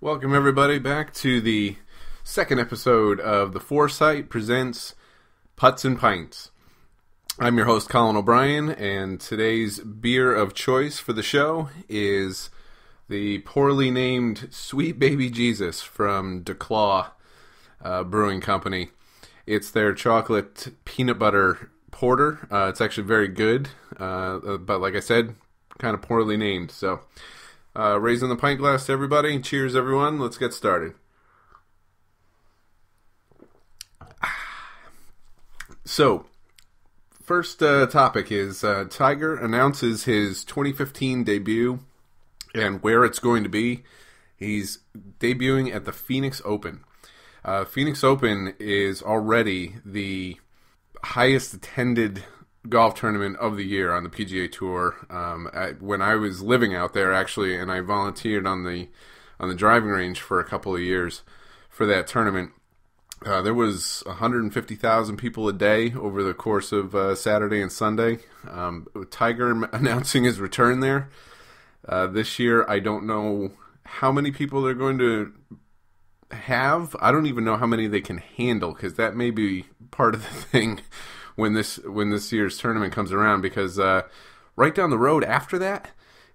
Welcome everybody back to the second episode of The Foresight Presents Putts and Pints. I'm your host Colin O'Brien, and today's beer of choice for the show is the poorly named Sweet Baby Jesus from DuClaw Brewing Company. It's their chocolate peanut butter porter. It's actually very good, but like I said, kind of poorly named. So, raising the pint glass to everybody. Cheers, everyone. Let's get started. So, first topic is Tiger announces his 2015 debut and where it's going to be. He's debuting at the Phoenix Open. Phoenix Open is already the highest attended golf tournament of the year on the PGA Tour. When I was living out there, actually, and I volunteered on the driving range for a couple of years for that tournament, there was 150,000 people a day over the course of Saturday and Sunday. Tiger announcing his return there this year. I don't know how many people they're going to have. I don't even know how many they can handle, because that may be part of the thing when this year's tournament comes around, because right down the road after that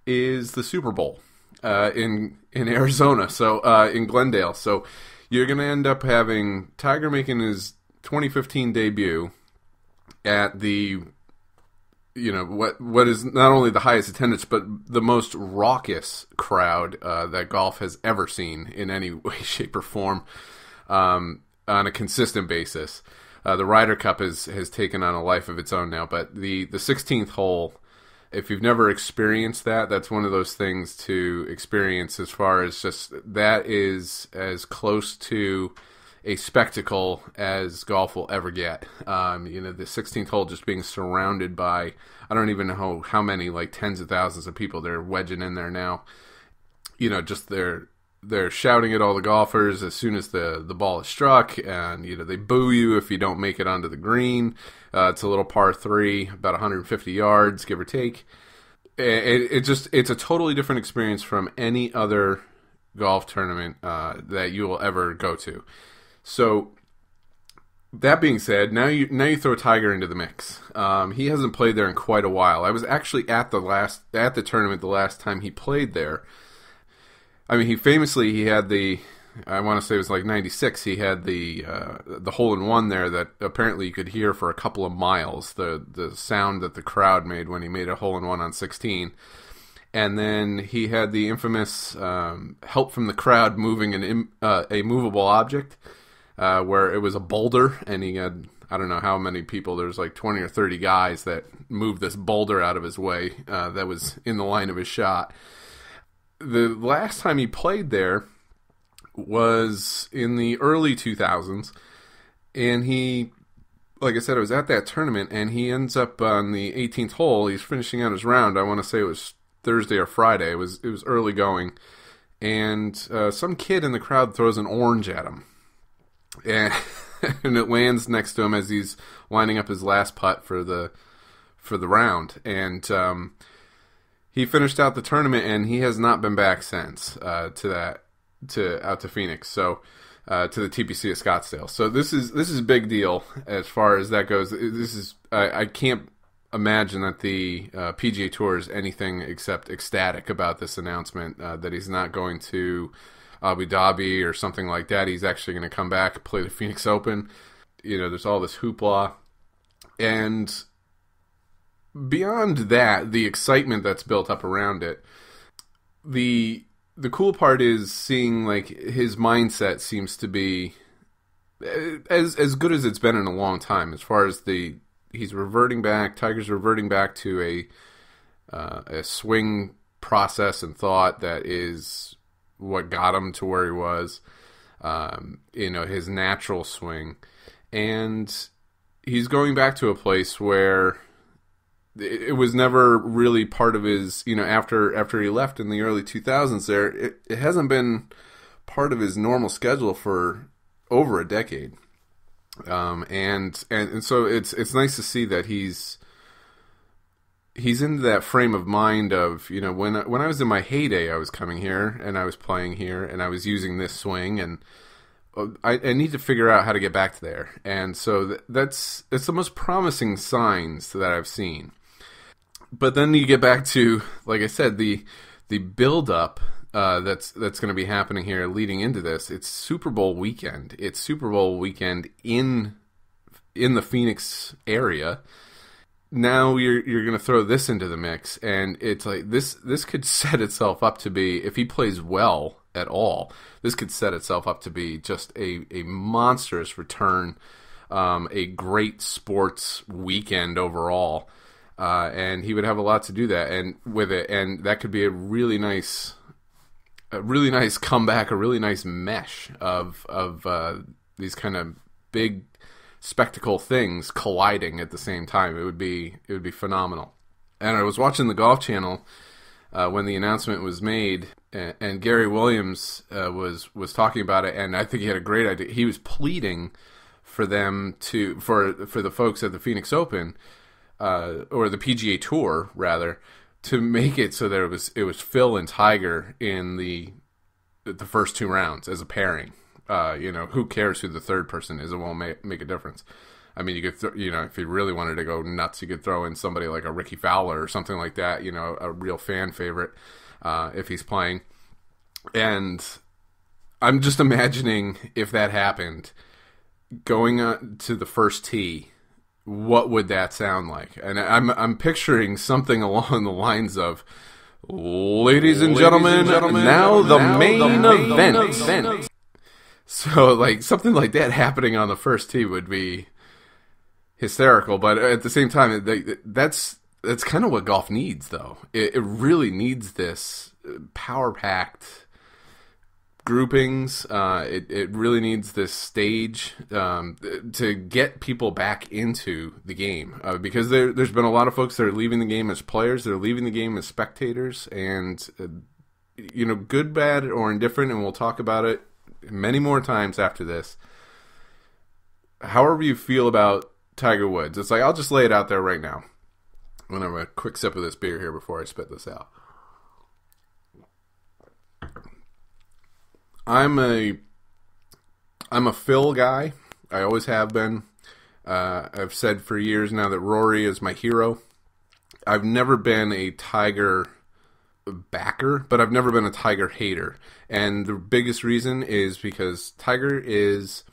is the Super Bowl in Arizona, so in Glendale. So you're going to end up having Tiger making his 2015 debut at the, what is not only the highest attendance, but the most raucous crowd that golf has ever seen in any way, shape, or form on a consistent basis. The Ryder Cup has taken on a life of its own now, but the 16th hole, if you've never experienced that, that's one of those things to experience, as far as just that is as close to a spectacle as golf will ever get. The 16th hole just being surrounded by, I don't even know how many, like tens of thousands of people they're wedging in there now. Just they're shouting at all the golfers as soon as the ball is struck, and they boo you if you don't make it onto the green. It's a little par 3, about 150 yards, give or take. It's a totally different experience from any other golf tournament that you will ever go to. So, that being said, now you throw Tiger into the mix. He hasn't played there in quite a while. I was actually at the tournament the last time he played there. I mean, he had I want to say it was like 96, he had the hole-in-one there that apparently you could hear for a couple of miles, the sound that the crowd made when he made a hole-in-one on 16. And then he had the infamous help from the crowd moving a movable object, where it was a boulder, and he had, I don't know how many people, there's like 20 or 30 guys that moved this boulder out of his way that was in the line of his shot. The last time he played there was in the early 2000s, and he, like I said, I was at that tournament, and he ends up on the 18th hole. He's finishing out his round. I want to say it was Thursday or Friday. It was early going, and some kid in the crowd throws an orange at him, and it lands next to him as he's lining up his last putt for the round, and he finished out the tournament, and he has not been back since out to Phoenix. So to the TPC of Scottsdale. So this is a big deal as far as that goes. I can't imagine that the PGA Tour is anything except ecstatic about this announcement, that he's not going to Abu Dhabi or something like that. He's actually going to come back, play the Phoenix Open. There's all this hoopla, and beyond that, the excitement that's built up around it, the cool part is seeing, like, his mindset seems to be as good as it's been in a long time, as far as Tiger's reverting back to a swing process and thought that is what got him to where he was, his natural swing, and he's going back to a place where it was never really part of his, after he left in the early 2000s there, it hasn't been part of his normal schedule for over a decade. And so it's nice to see that he's he's into that frame of mind of, when I was in my heyday, I was coming here and I was playing here and I was using this swing, and I need to figure out how to get back to there. And so it's the most promising signs that I've seen. But then you get back to, like I said, the build up that's going to be happening here leading into this. It's Super Bowl weekend. It's Super Bowl weekend in the Phoenix area. Now you're going to throw this into the mix, and it's like this could set itself up to be, if he plays well at all, this could set itself up to be just a monstrous return, a great sports weekend overall, and he would have a lot to do that and with it, and that could be a really nice comeback, a really nice mesh of these kind of big spectacle things colliding at the same time. It would be phenomenal. And I was watching the Golf Channel when the announcement was made, and Gary Williams was talking about it, and I think he had a great idea. He was pleading for them for the folks at the Phoenix Open, or the PGA Tour rather, to make it so that it was Phil and Tiger in the first two rounds as a pairing. Who cares who the third person is? It won't make a difference. I mean, you could, if you really wanted to go nuts, you could throw in somebody like a Ricky Fowler or something like that, a real fan favorite, if he's playing. And I'm just imagining if that happened, going to the first tee, what would that sound like? And I'm picturing something along the lines of, ladies and gentlemen, now the main event. So, like, something like that happening on the first tee would be hysterical. But at the same time, that's kind of what golf needs, though. It really needs this power-packed groupings. It really needs this stage to get people back into the game. Because there's been a lot of folks that are leaving the game as players. They're leaving the game as spectators. And, good, bad, or indifferent, and we'll talk about it many more times after this. However you feel about Tiger Woods, it's like, I'll just lay it out there right now. I'm going to have a quick sip of this beer here before I spit this out. I'm a Phil guy. I always have been. I've said for years now that Rory is my hero. I've never been a Tiger backer, but I've never been a Tiger hater. And the biggest reason is because Tiger is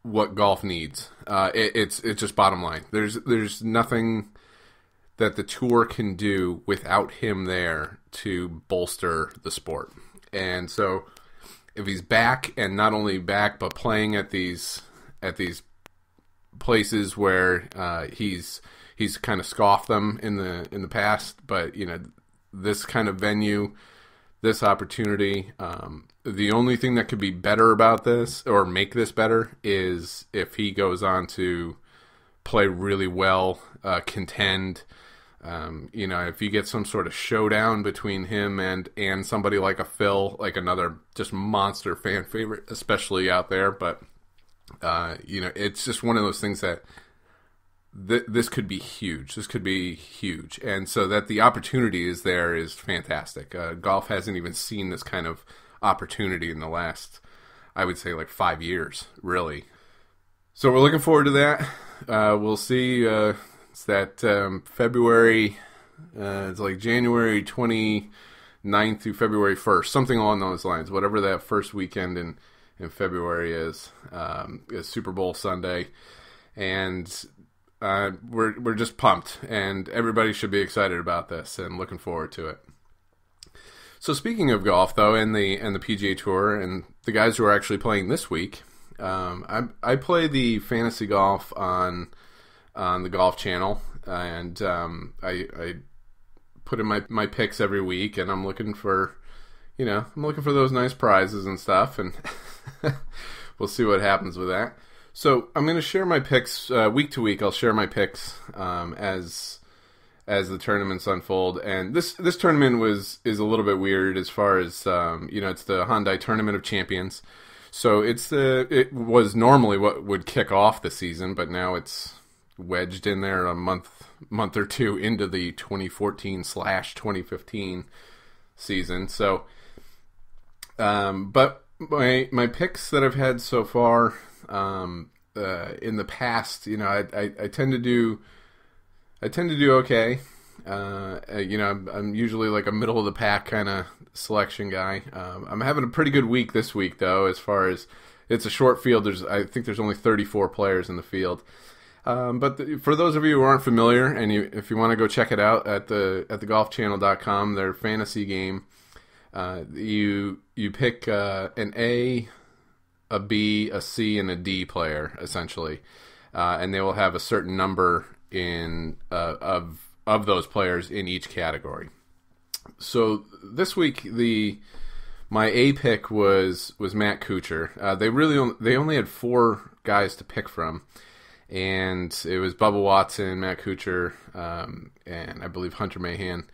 what golf needs. It's just bottom line. There's nothing that the tour can do without him there to bolster the sport. And so if he's back, and not only back, but playing at these places where he's kind of scoffed them in the past, but this kind of venue, this opportunity, the only thing that could be better about this, or make this better, is if he goes on to play really well, contend. If you get some sort of showdown between him and somebody like a Phil, like another just monster fan favorite, especially out there. But, it's just one of those things that this could be huge. This could be huge. And so that the opportunity is there is fantastic. Golf hasn't even seen this kind of opportunity in the last, I would say, like 5 years, really. So we're looking forward to that. We'll see. It's that February, it's like January 29th through February 1st, something along those lines. Whatever that first weekend in February is Super Bowl Sunday. And we're just pumped, and everybody should be excited about this and looking forward to it. So speaking of golf, though, and the PGA Tour and the guys who are actually playing this week, I play the fantasy golf on the Golf Channel, and I put in my picks every week, and I'm looking for those nice prizes and stuff, and we'll see what happens with that. So I'm going to share my picks week to week. I'll share my picks as the tournaments unfold. And this tournament is a little bit weird as far as it's the Hyundai Tournament of Champions. So it was normally what would kick off the season, but now it's wedged in there a month or two into the 2014/2015 season. So, but my picks that I've had so far, in the past, I tend to do okay. I'm usually like a middle of the pack kind of selection guy. I'm having a pretty good week this week, though, as far as it's a short field. I think there's only 34 players in the field. But for those of you who aren't familiar, and if you want to go check it out at thegolfchannel.com, their fantasy game, you pick an A, a B, a C, and a D player, essentially, and they will have a certain number of those players in each category. So this week, my A pick was Matt Kuchar. They only had 4 guys to pick from, and it was Bubba Watson, Matt Kuchar, and I believe Hunter Mahan.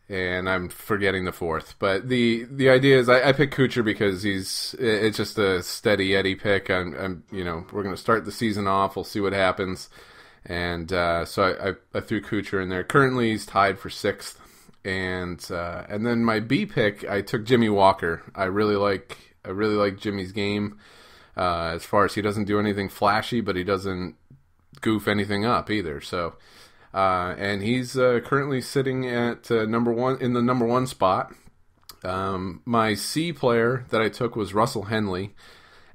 And I'm forgetting the 4th, but the idea is I picked Kuchar because it's just a steady Eddie pick. We're going to start the season off. We'll see what happens, and so I threw Kuchar in there. Currently, he's tied for 6th, and then my B pick, I took Jimmy Walker. I really like Jimmy's game, as far as he doesn't do anything flashy, but he doesn't goof anything up either. So. And he's currently sitting at number 1 in the number 1 spot. My C player that I took was Russell Henley,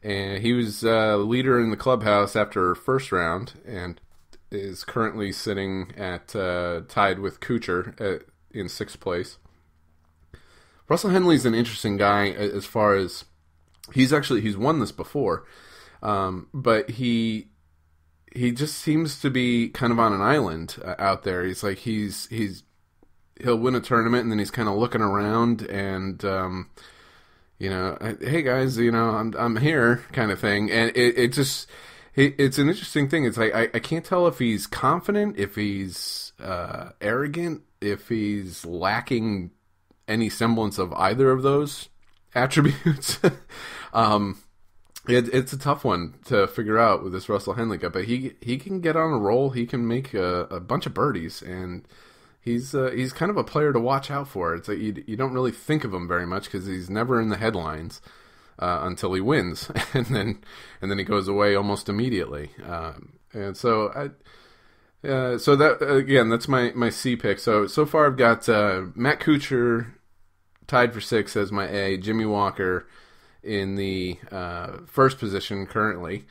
and he was leader in the clubhouse after first round, and is currently sitting at tied with Kuchar in 6th place. Russell Henley's an interesting guy as far as he's won this before, but he just seems to be kind of on an island out there. He's like he'll win a tournament and then he's kind of looking around and hey guys, I'm here kind of thing. And it's an interesting thing. It's like I can't tell if he's confident, if he's arrogant, if he's lacking any semblance of either of those attributes. It's a tough one to figure out with this Russell Henley guy, but he can get on a roll. He can make a bunch of birdies, and he's kind of a player to watch out for. It's like you don't really think of him very much because he's never in the headlines until he wins, and then he goes away almost immediately. And so so that again, that's my C pick. So far I've got Matt Kuchar tied for 6th as my A, Jimmy Walker in the first position currently,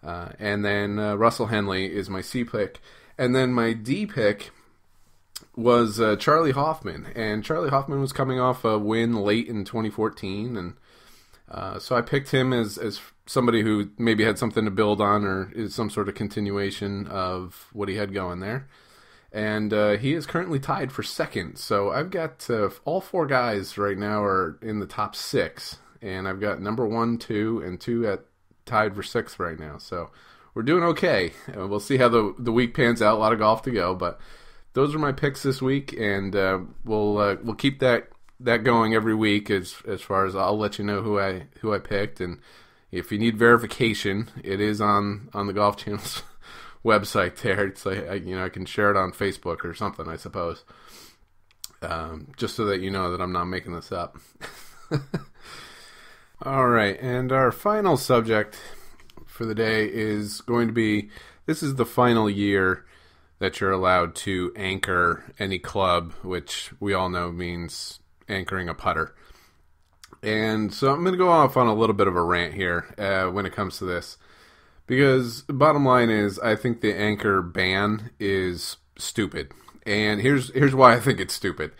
and then Russell Henley is my C pick, and then my D pick was Charlie Hoffman, and Charlie Hoffman was coming off a win late in 2014, and so I picked him as somebody who maybe had something to build on or is some sort of continuation of what he had going there, and he is currently tied for 2nd. So I've got all 4 guys right now are in the top 6. And I've got number 1, 2, and 2 tied for 6th right now. So we're doing okay. We'll see how the week pans out. A lot of golf to go, but those are my picks this week, and we'll keep that going every week. As far as I'll let you know who I picked, and if you need verification, it is on the Golf Channel's website. There, it's like I can share it on Facebook or something, I suppose, just so that you know that I'm not making this up. All right, and our final subject for the day is going to be, this is the final year that you're allowed to anchor any club, which we all know means anchoring a putter. And so I'm going to go off on a little bit of a rant here when it comes to this, because the bottom line is I think the anchor ban is stupid. And here's why I think it's stupid.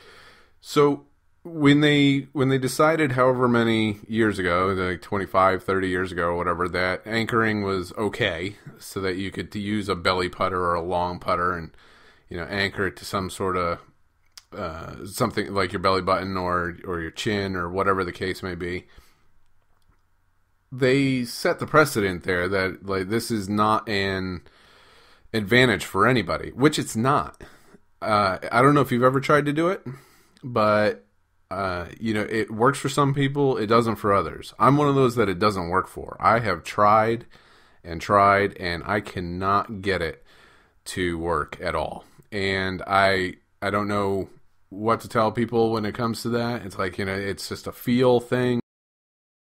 So when they decided however many years ago, like 25, 30 years ago or whatever, that anchoring was okay, so that you could use a belly putter or a long putter and anchor it to some sort of something like your belly button or your chin or whatever the case may be, they set the precedent there that like this is not an advantage for anybody, which it's not. I don't know if you've ever tried to do it, but it works for some people, it doesn't for others. I'm one of those that it doesn't work for. I have tried and I cannot get it to work at all. And I don't know what to tell people when it comes to that. It's like, it's just a feel thing.